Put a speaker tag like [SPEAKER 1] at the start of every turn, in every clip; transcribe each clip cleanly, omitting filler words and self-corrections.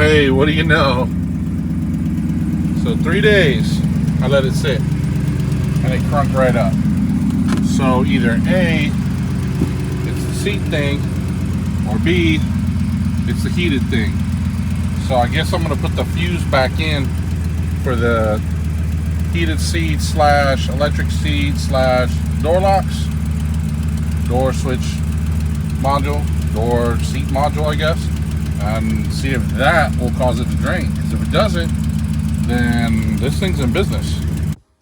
[SPEAKER 1] Hey, what do you know? So 3 days I let it sit and it crunk right up. So either A, it's the seat thing, or B, it's the heated thing. So I guess I'm gonna put the fuse back in for the heated seat slash electric seat slash door locks, door switch module, door seat module, I guess, and see if that will cause it to drain. Because if it doesn't, then this thing's in business.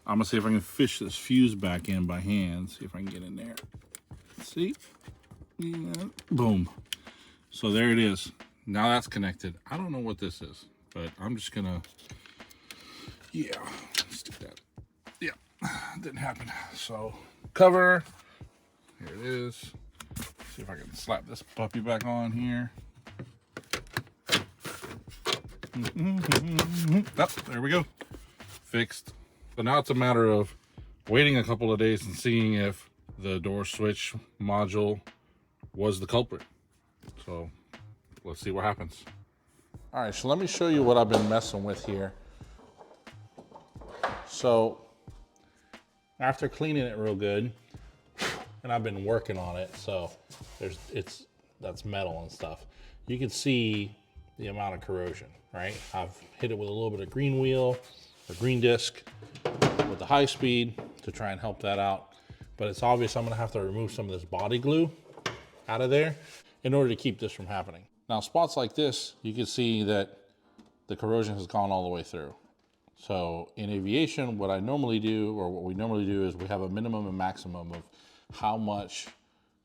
[SPEAKER 1] I'm gonna see if I can fish this fuse back in by hand, see if I can get in there. See? Yeah. Boom. So there it is. Now that's connected. I don't know what this is, but I'm just gonna, yeah, stick that. Yeah, didn't happen. So cover, here it is. See if I can slap this puppy back on here. Oh, there we go. Fixed. So now it's a matter of waiting a couple of days and seeing if the door switch module was the culprit. So let's see what happens. All right, so let me show you what I've been messing with here. So after cleaning it real good, and I've been working on it, so that's metal and stuff. You can see the amount of corrosion, right? I've hit it with a little bit of green wheel or green disc with the high speed to try and help that out. But it's obvious I'm gonna have to remove some of this body glue out of there in order to keep this from happening. Now, spots like this, you can see that the corrosion has gone all the way through. So in aviation, what I normally do, or what we normally do, is we have a minimum and maximum of how much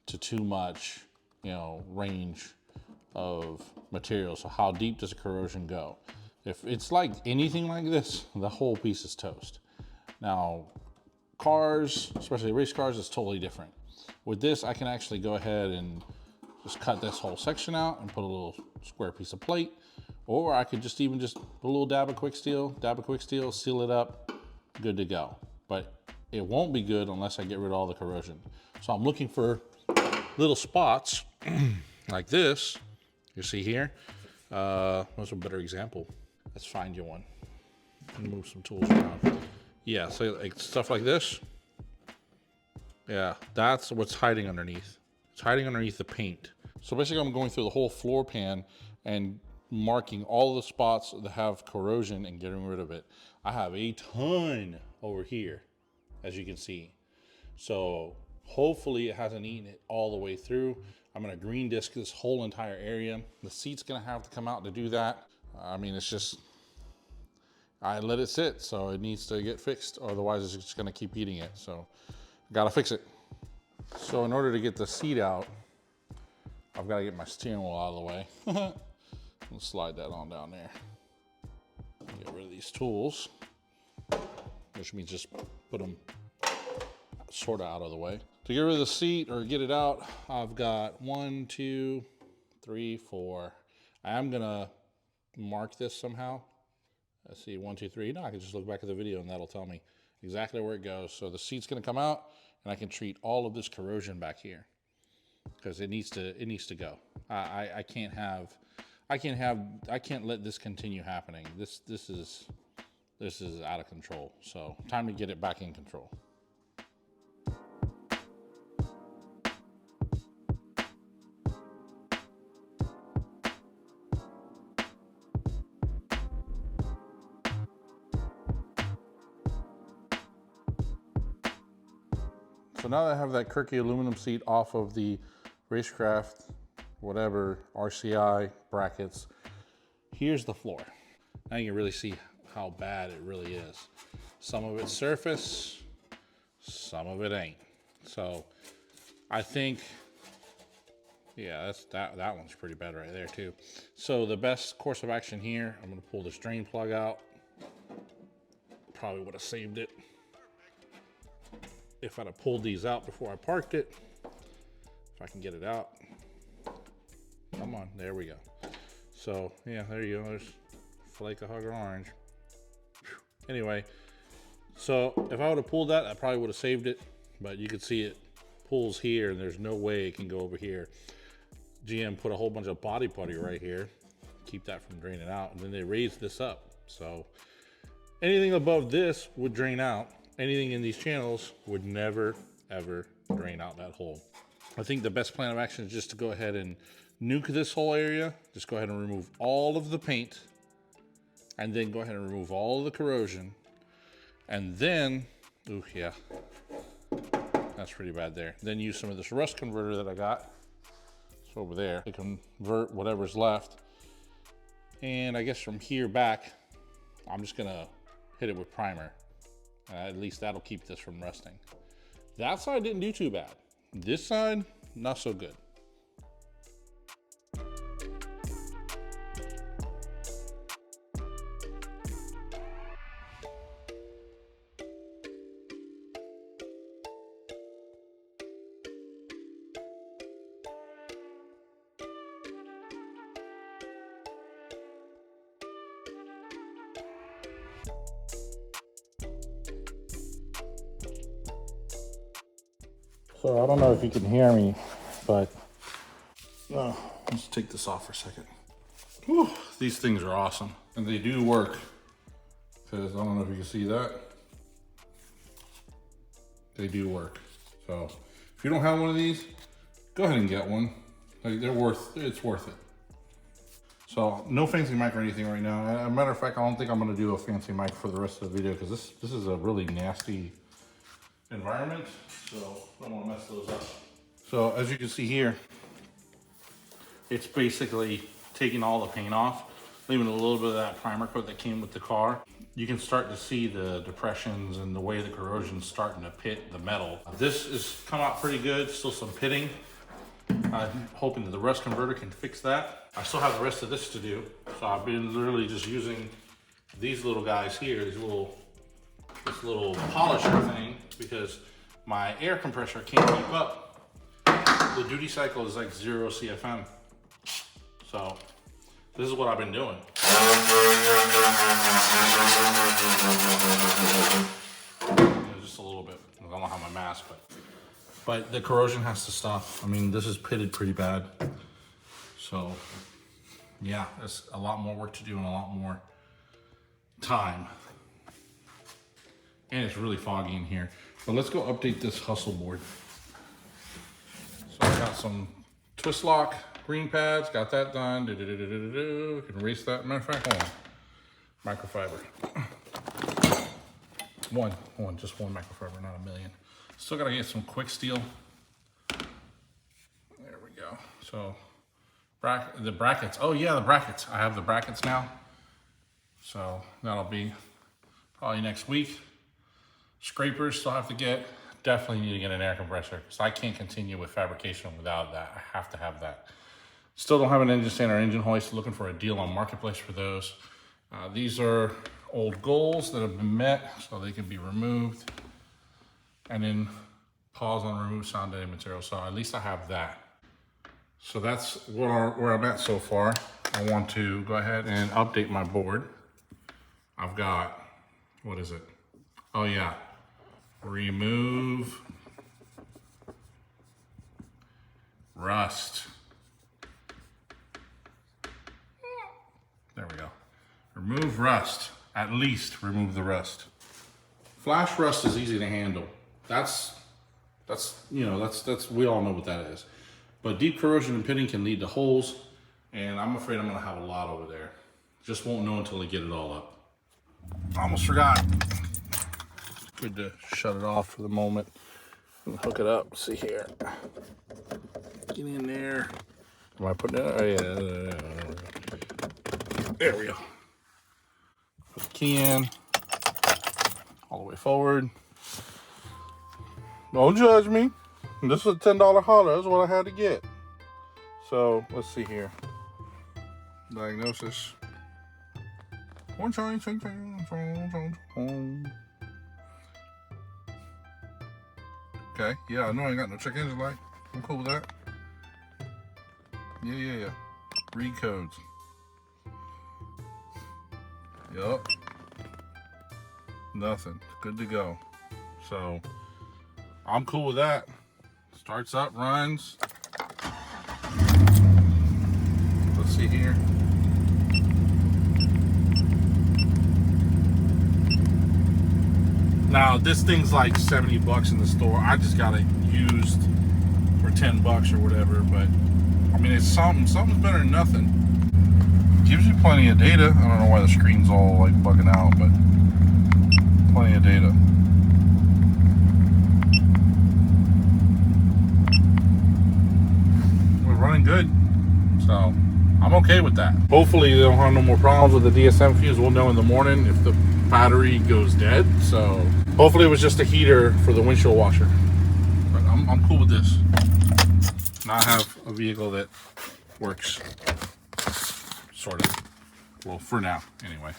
[SPEAKER 1] to too much, range of material. So how deep does the corrosion go? If it's like anything like this, the whole piece is toast. Now, cars, especially race cars, is totally different. With this, I can actually go ahead and just cut this whole section out and put a little square piece of plate, or I could just put a little dab of quick steel, seal it up, good to go. But it won't be good unless I get rid of all the corrosion. So I'm looking for little spots like this. You see here? What's a better example? Let's find you one. Move some tools around. Yeah, so like stuff like this. Yeah, that's what's hiding underneath. It's hiding underneath the paint. So basically I'm going through the whole floor pan and marking all the spots that have corrosion and getting rid of it. I have a ton over here, as you can see. So hopefully it hasn't eaten it all the way through. I'm gonna green disc this whole entire area. The seat's gonna have to come out to do that. I mean, it's just, I let it sit, so it needs to get fixed, otherwise it's just gonna keep eating it. So gotta fix it. So in order to get the seat out, I've gotta get my steering wheel out of the way. Let's slide that on down there. Get rid of these tools, which means just put them sort of out of the way. To get rid of the seat or get it out, I've got 1, 2, 3, 4. I am gonna mark this somehow. Let's see, 1, 2, 3. No, I can just look back at the video and that'll tell me exactly where it goes. So the seat's gonna come out and I can treat all of this corrosion back here because it needs to go. I can't let this continue happening. This is out of control. So time to get it back in control. So now that I have that quirky aluminum seat off of the Racecraft, whatever, RCI brackets, here's the floor. Now you can really see how bad it really is. Some of it's surface, some of it ain't. So I think, yeah, that one's pretty bad right there too. So the best course of action here, I'm gonna pull this drain plug out. Probably would have saved it if I'd have pulled these out before I parked it. If I can get it out. Come on, there we go. So yeah, there you go, there's a flake of hugger orange. Anyway, so if I would have pulled that, I probably would have saved it, but you can see it pulls here and there's no way it can go over here. GM put a whole bunch of body putty right here, keep that from draining out. And then they raised this up. So anything above this would drain out. Anything in these channels would never, ever drain out that hole. I think the best plan of action is just to go ahead and nuke this whole area. Just go ahead and remove all of the paint, and then go ahead and remove all of the corrosion. And then, ooh, yeah, that's pretty bad there. Then use some of this rust converter that I got. It's over there. To convert whatever's left. And I guess from here back, I'm just gonna hit it with primer. At least that'll keep this from rusting. That side didn't do too bad. This side, not so good. So I don't know if you can hear me, but let's take this off for a second. Whew, these things are awesome, and they do work. Because I don't know if you can see that. They do work. So if you don't have one of these, go ahead and get one. Like it's worth it. So no fancy mic or anything right now. As a matter of fact, I don't think I'm gonna do a fancy mic for the rest of the video because this is a really nasty environment, so I don't want to mess those up. So as you can see here, it's basically taking all the paint off, leaving a little bit of that primer coat that came with the car. You can start to see the depressions and the way the corrosion's starting to pit the metal. This has come out pretty good, still some pitting. I'm hoping that the rust converter can fix that. I still have the rest of this to do, so I've been literally just using these little guys here, this little polisher thing, because my air compressor can't keep up. The duty cycle is like 0 CFM. So this is what I've been doing. Just a little bit. I don't have my mask, but the corrosion has to stop. I mean, this is pitted pretty bad. So yeah, there's a lot more work to do and a lot more time. And it's really foggy in here. But let's go update this hustle board. So I got some twist lock green pads, got that done. Can erase that. Matter of fact, hold on. Microfiber. Just one microfiber, not a million. Still gotta get some quick steel. There we go. So the brackets. Oh yeah, the brackets. I have the brackets now. So that'll be probably next week. Scrapers still have to get. Definitely need to get an air compressor because I can't continue with fabrication without that. I have to have that. Still don't have an engine stand or engine hoist. Looking for a deal on Marketplace for those. These are old goals that have been met, so they can be removed. And then pause on remove sound deadening material. So at least I have that. So that's where I'm at so far. I want to go ahead and update my board. I've got, what is it? Oh yeah, remove rust. There we go. Remove rust. At least remove the rust. Flash rust is easy to handle. That's we all know what that is. But deep corrosion and pitting can lead to holes, and I'm afraid I'm gonna have a lot over there. Just won't know until I get it all up. Almost forgot. Good to shut it off for the moment and hook it up. See here. Get in there. Am I putting it? Oh yeah. There we go. Put the key in. All the way forward. Don't judge me. This is a $10 hauler. That's what I had to get. So let's see here. Diagnosis. Okay, yeah, I know I ain't got no check engine light. I'm cool with that. Yeah. Read codes. Yup. Nothing. Good to go. So, I'm cool with that. Starts up, runs. Let's see here. Now this thing's like 70 bucks in the store. I just got it used for 10 bucks or whatever, but I mean, it's something's better than nothing. Gives you plenty of data. I don't know why the screen's all like bugging out, but plenty of data. We're running good, so I'm okay with that. Hopefully they don't have no more problems with the DSM fuse. We'll know in the morning if the battery goes dead. So hopefully it was just a heater for the windshield washer. But I'm cool with this. Now I have a vehicle that works, sort of. Well, for now, anyway.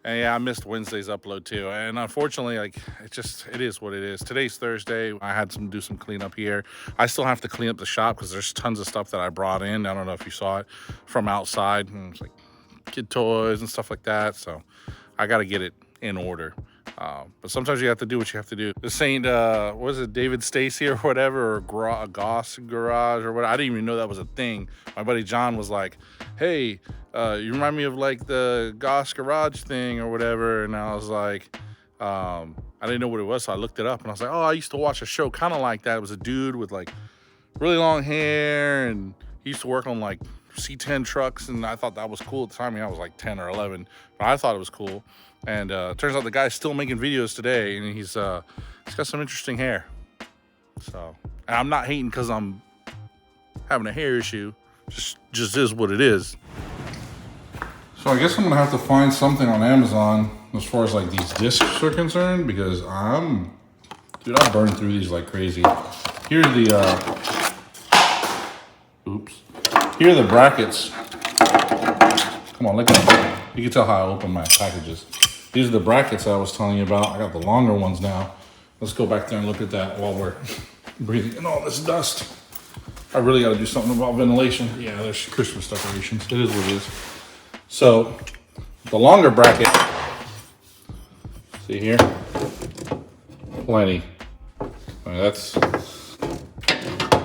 [SPEAKER 1] And yeah, I missed Wednesday's upload too. And unfortunately, like, it is what it is. Today's Thursday. I had to do some cleanup here. I still have to clean up the shop because there's tons of stuff that I brought in. I don't know if you saw it from outside. And it's like kid toys and stuff like that. So I got to get it in order. But sometimes you have to do what you have to do. This ain't, what is it, David Stacey or whatever, or GOSS Garage or whatever. I didn't even know that was a thing. My buddy John was like, hey, you remind me of like the GOSS Garage thing or whatever. And I was like, I didn't know what it was. So I looked it up and I was like, oh, I used to watch a show kind of like that. It was a dude with like really long hair and he used to work on like C10 trucks. And I thought that was cool at the time. I mean, I was like 10 or 11, but I thought it was cool. And turns out the guy's still making videos today, and he's got some interesting hair. So, and I'm not hating because I'm having a hair issue. Just is what it is. So I guess I'm gonna have to find something on Amazon as far as like these discs are concerned, because dude, I burned through these like crazy. Here are the Here are the brackets. Come on, look at them. You can tell how I open my packages. These are the brackets I was telling you about. I got the longer ones now. Let's go back there and look at that while we're breathing in all this dust. I really got to do something about ventilation. Yeah, there's Christmas decorations. It is what it is. So, the longer bracket, see here? Plenty. I mean, that's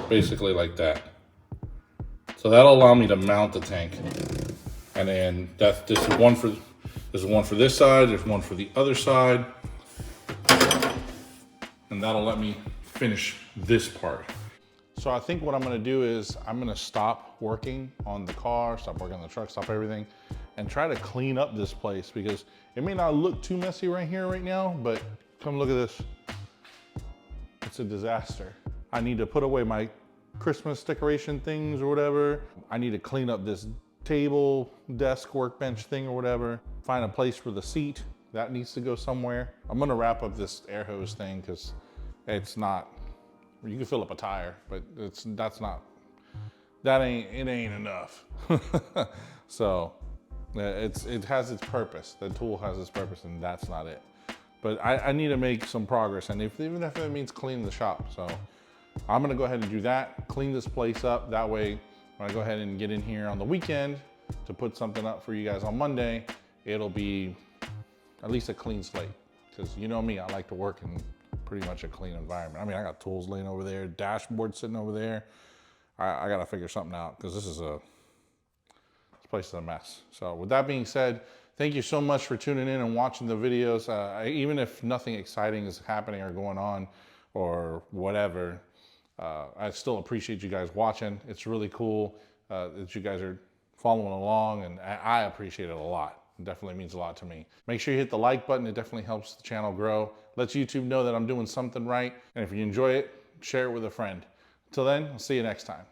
[SPEAKER 1] basically like that. So that'll allow me to mount the tank. And then this is one for this side, there's one for the other side. And that'll let me finish this part. So I think what I'm gonna do is I'm gonna stop working on the car, stop working on the truck, stop everything, and try to clean up this place, because it may not look too messy right here right now, but come look at this. It's a disaster. I need to put away my Christmas decoration things or whatever. I need to clean up this table, desk, workbench thing or whatever. Find a place for the seat. That needs to go somewhere. I'm gonna wrap up this air hose thing because it's not, you can fill up a tire, but it ain't enough. So it has its purpose. The tool has its purpose and that's not it. But I need to make some progress, and even if it means cleaning the shop. So I'm gonna go ahead and do that, clean this place up. That way, when I go ahead and get in here on the weekend to put something up for you guys on Monday, it'll be at least a clean slate. Because you know me, I like to work in pretty much a clean environment. I mean, I got tools laying over there, dashboard sitting over there. I gotta figure something out because this place is a mess. So with that being said, thank you so much for tuning in and watching the videos. Even if nothing exciting is happening or going on or whatever, I still appreciate you guys watching. It's really cool that you guys are following along, and I appreciate it a lot. It definitely means a lot to me. Make sure you hit the like button. It definitely helps the channel grow. Lets YouTube know that I'm doing something right. And if you enjoy it, share it with a friend. Until then, I'll see you next time.